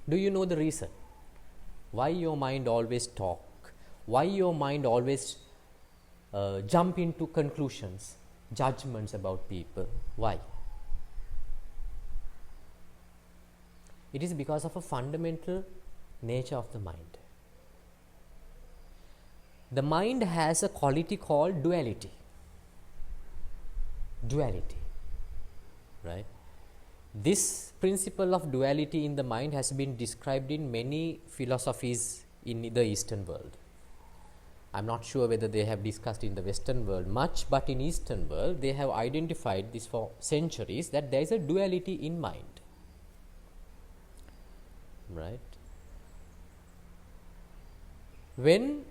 Do you know the reason? Why your mind always talk? Why your mind always jump into conclusions, judgments about people? Why? It is because of a fundamental nature of the mind. The mind has a quality called duality. Duality, right? This principle of duality in the mind has been described in many philosophies in the Eastern world. I am not sure whether they have discussed in the Western world much, but in Eastern world they have identified this for centuries, that there is a duality in mind. Right? When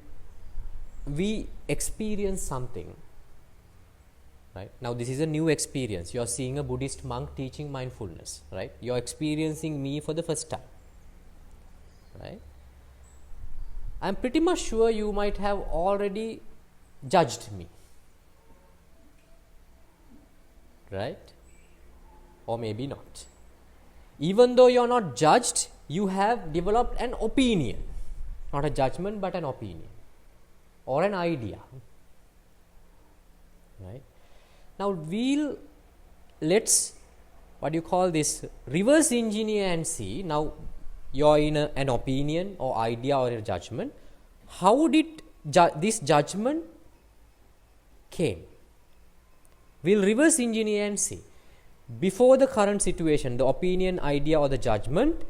we experience something, right? Now this is a new experience. You are seeing a Buddhist monk teaching mindfulness, right? You are experiencing me for the first time, right? I am pretty much sure you might have already judged me, right? Or maybe not. Even though you are not judged, you have developed an opinion, not a judgment but an opinion or an idea, right? Now let's reverse engineer and see. Now you are in an opinion or idea or a judgment. How did this judgment came? We'll reverse engineer and see. Before the current situation, the opinion, idea or the judgment,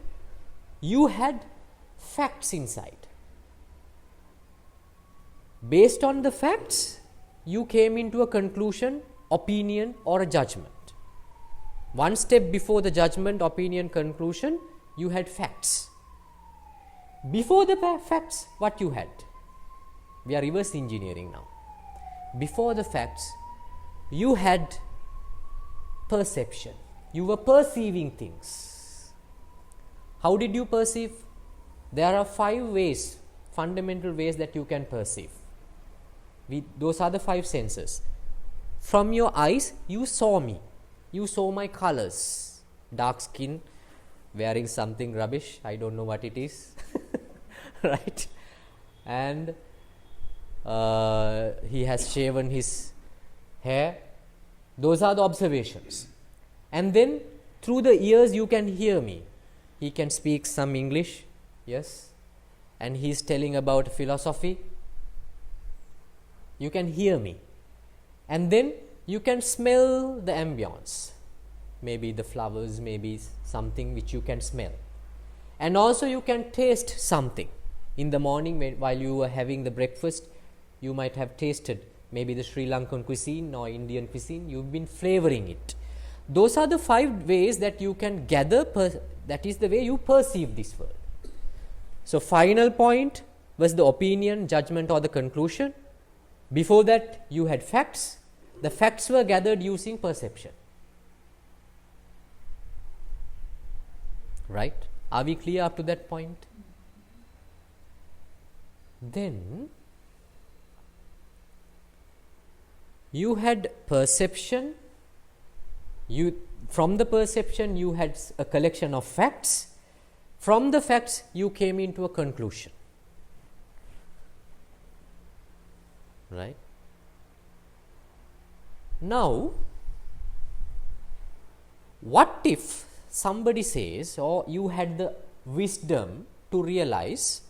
you had facts inside. Based on the facts, you came into a conclusion, opinion or a judgment. One step before the judgment, opinion, conclusion, you had facts. Before the facts, what you had? We are reverse engineering now. Before the facts, you had perception. You were perceiving things. How did you perceive? There are 5 ways, fundamental ways that you can perceive. Those are the 5 senses. From your eyes, you saw me. You saw my colors. Dark skin, wearing something rubbish. I don't know what it is. Right? And he has shaven his hair. Those are the observations. And then through the ears you can hear me. He can speak some English, yes, and he is telling about philosophy. You can hear me. And then you can smell the ambience. Maybe the flowers, maybe something which you can smell. And also you can taste something. In the morning while you were having the breakfast, you might have tasted maybe the Sri Lankan cuisine or Indian cuisine. You've been flavoring it. Those are the 5 ways that you can gather, that is the way you perceive this world. So final point was the opinion, judgment or the conclusion. Before that you had facts. The facts were gathered using perception. Right? Are we clear up to that point? Then you had perception. From the perception you had a collection of facts. From the facts you came into a conclusion. Right? Now, what if somebody says, or you had the wisdom to realize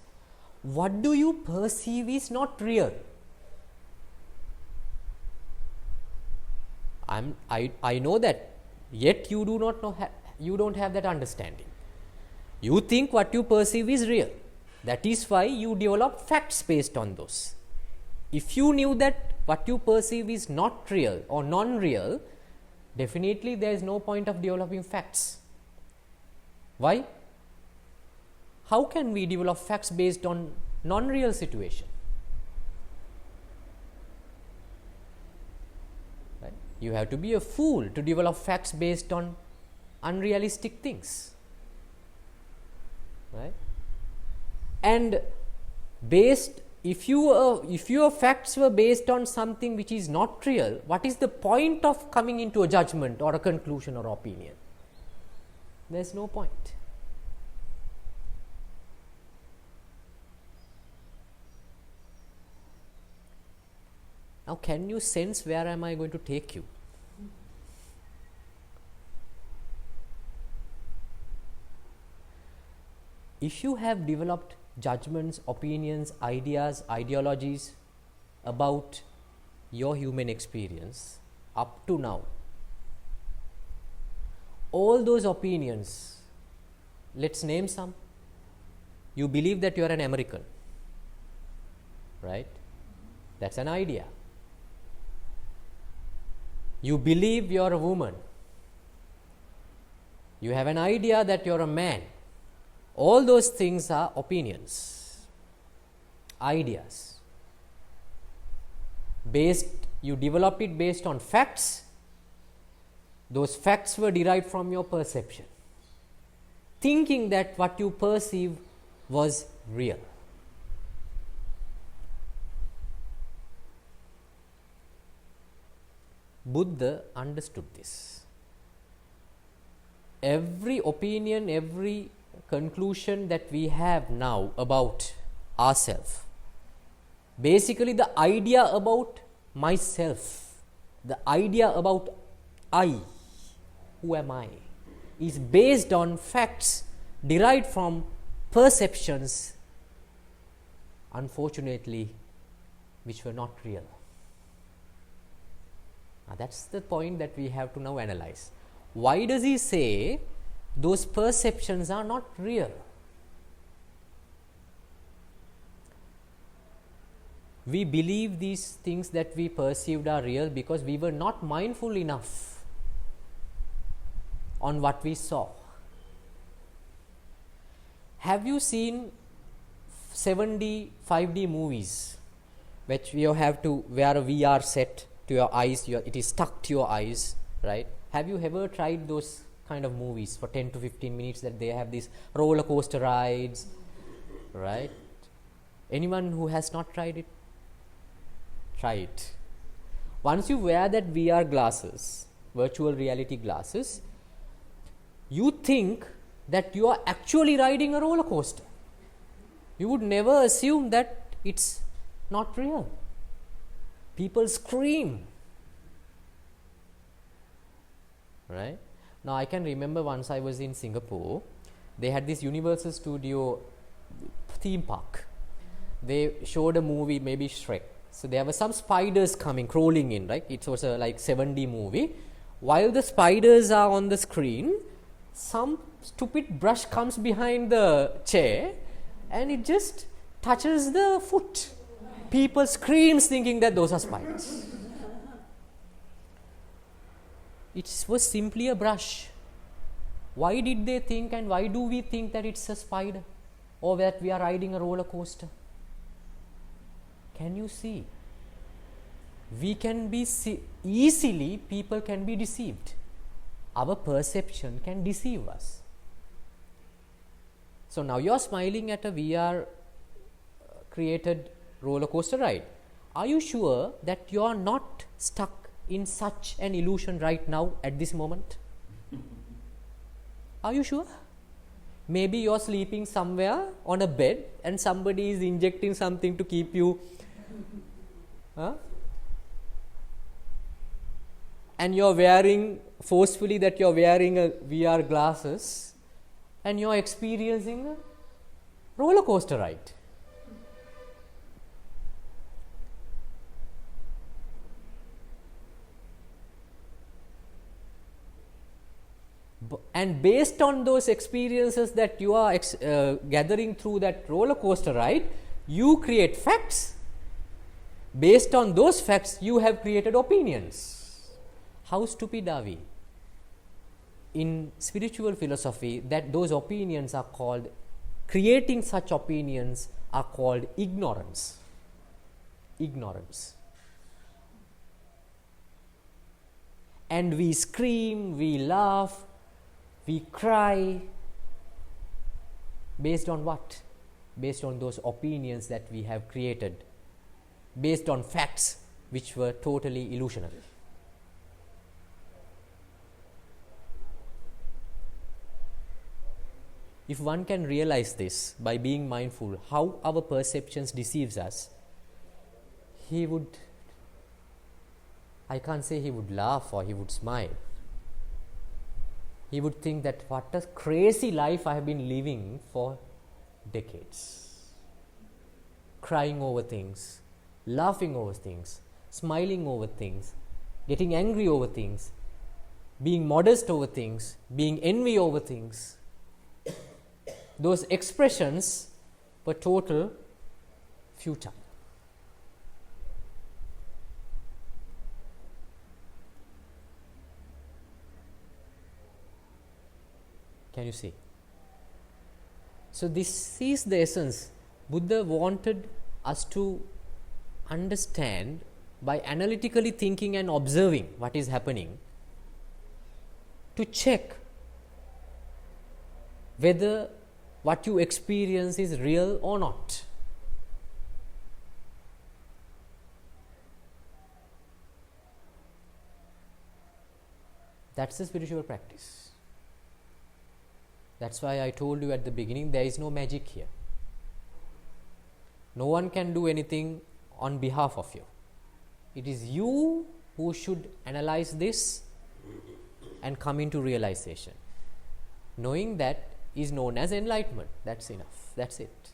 what do you perceive is not real? I know that, yet you do not know, you don't have that understanding. You think what you perceive is real. That is why you develop facts based on those. If you knew that what you perceive is not real or non-real, definitely there is no point of developing facts. Why? How can we develop facts based on non-real situation? Right? You have to be a fool to develop facts based on unrealistic things. Right? And if your facts were based on something which is not real, what is the point of coming into a judgment or a conclusion or opinion? There is no point. Now, can you sense where am I going to take you? If you have developed judgments, opinions, ideas, ideologies about your human experience up to now, all those opinions, let's name some. You believe that you are an American, right? That's an idea. You believe you are a woman. You have an idea that you are a man. All those things are opinions, ideas. You developed it based on facts. Those facts were derived from your perception, thinking that what you perceive was real. Buddha understood this. Every opinion, every conclusion that we have now about ourselves, basically the idea about myself, the idea about I, who am I, is based on facts derived from perceptions, unfortunately, which were not real. Now, that's the point that we have to now analyze. Why does he say those perceptions are not real? We believe these things that we perceived are real because we were not mindful enough on what we saw. Have you seen 7D, 5D movies, which you have to wear a VR set to your eyes, it is stuck to your eyes, right? Have you ever tried those kind of movies for 10 to 15 minutes that they have these roller coaster rides, right? Anyone who has not tried it? Try it. Once you wear that VR glasses, virtual reality glasses, you think that you are actually riding a roller coaster. You would never assume that it's not real. People scream, right? Now, I can remember once I was in Singapore, they had this Universal Studio theme park. They showed a movie, maybe Shrek. So, there were some spiders crawling in, right? It was a like 7D movie. While the spiders are on the screen, some stupid brush comes behind the chair and it just touches the foot. People screams thinking that those are spiders. It was simply a brush. Why did they think, and why do we think that it's a spider or that we are riding a roller coaster? Can you see? We can be easily, people can be deceived. Our perception can deceive us. So now you are smiling at a VR created roller coaster ride. Are you sure that you are not stuck in such an illusion right now at this moment? Are you sure? Maybe you are sleeping somewhere on a bed and somebody is injecting something to keep you and you are wearing forcefully that you are wearing a VR glasses and you are experiencing a roller coaster ride. And based on those experiences that you are gathering through that roller coaster ride, you create facts. Based on those facts, you have created opinions. How stupid are we? In spiritual philosophy, that those opinions are called, creating such opinions are called ignorance. Ignorance. And we scream, we laugh, we cry, based on what? Based on those opinions that we have created, based on facts which were totally illusionary. If one can realize this by being mindful, how our perceptions deceives us, he would I can't say he would laugh or he would smile. He would think that what a crazy life I have been living for decades. Crying over things, laughing over things, smiling over things, getting angry over things, being modest over things, being envy over things. Those expressions were total futile. Can you see? So this is the essence. Buddha wanted us to understand by analytically thinking and observing what is happening, to check whether what you experience is real or not. That's the spiritual practice. That's why I told you at the beginning, there is no magic here. No one can do anything on behalf of you. It is you who should analyze this and come into realization. Knowing that is known as enlightenment. That's enough. That's it.